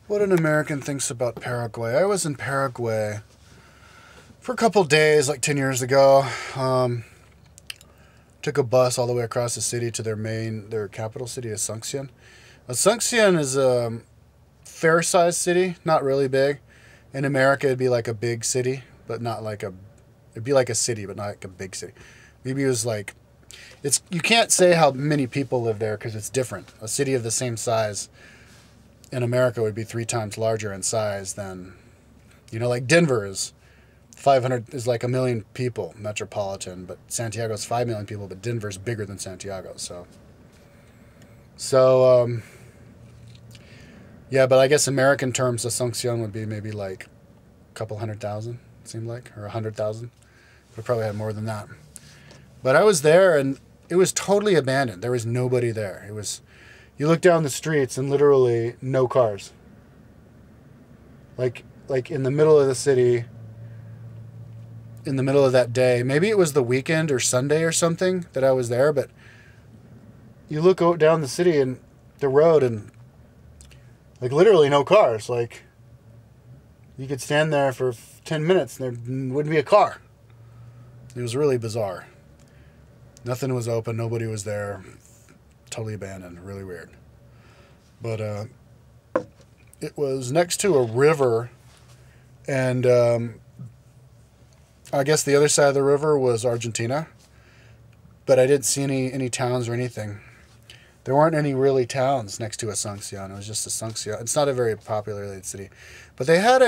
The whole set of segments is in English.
What an American thinks about Paraguay. I was in Paraguay for a couple days, like 10 years ago. Took a bus all the way across the city to their capital city, Asuncion. Asuncion is a fair-sized city, not really big. In America, it'd be like a big city, but not like a... It'd be like a city, but not like a big city. Maybe it was like... You can't say how many people live there because it's different. A city of the same size in America would be 3 times larger in size than... like Denver is 500, is like 1 million people, metropolitan, but Santiago's 5 million people, but Denver's bigger than Santiago, yeah, but I guess American terms, Asuncion would be maybe like a couple 100,000, it seemed like, or 100,000. But probably had more than that. But I was there, and it was totally abandoned. There was nobody there. You look down the streets, and literally no cars. Like in the middle of the city, in the middle of that day. Maybe it was the weekend or Sunday or something that I was there, but you look down the city and the road, and like literally no cars. Like you could stand there for 10 minutes and there wouldn't be a car. It was really bizarre. Nothing was open. Nobody was there. Totally abandoned. Really weird. But it was next to a river, and I guess the other side of the river was Argentina. But I didn't see any towns or anything. There weren't any really towns next to Asuncion. It was just Asuncion. It's not a very populated city, but they had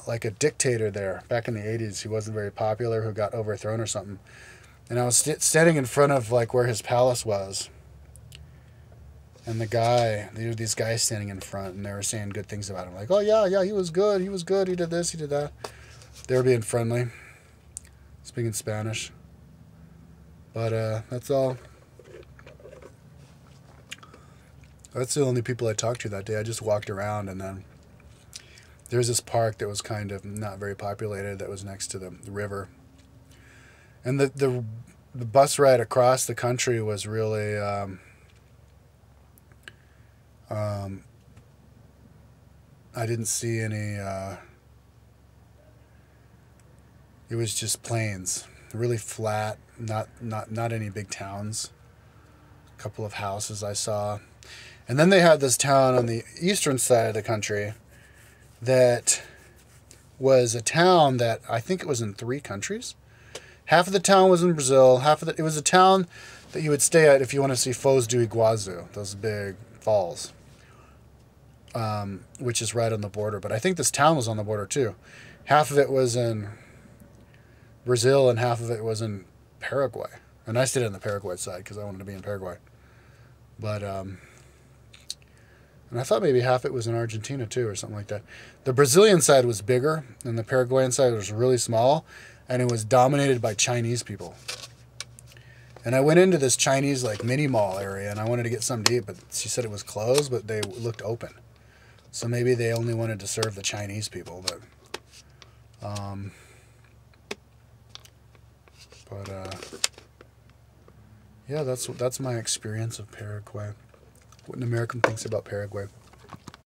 like a dictator there back in the 80s. He wasn't very popular, who got overthrown or something. And I was standing in front of like where his palace was, and there were these guys standing in front, and they were saying good things about him, like, "Oh yeah, he was good, he did this, he did that." They were being friendly, speaking Spanish. But that's all. That's the only people I talked to that day. I just walked around, and then there's this park that was kind of not very populated that was next to the river. And the bus ride across the country was really I didn't see any it was just plains, really flat, not any big towns. A couple of houses I saw. And then they had this town on the eastern side of the country that was a town that I think it was in 3 countries. Half of the town was in Brazil. It was a town that you would stay at if you want to see Foz do Iguazu, those big falls, which is right on the border. But I think this town was on the border too. Half of it was in Brazil and half of it was in Paraguay. And I stayed on the Paraguay side because I wanted to be in Paraguay. But and I thought maybe half it was in Argentina too, or something like that. The Brazilian side was bigger, and the Paraguayan side was really small, and it was dominated by Chinese people. And I went into this Chinese like mini mall area, and I wanted to get something to eat, but she said it was closed, but they looked open. So maybe they only wanted to serve the Chinese people, but yeah, that's my experience of Paraguay. What an American thinks about Paraguay.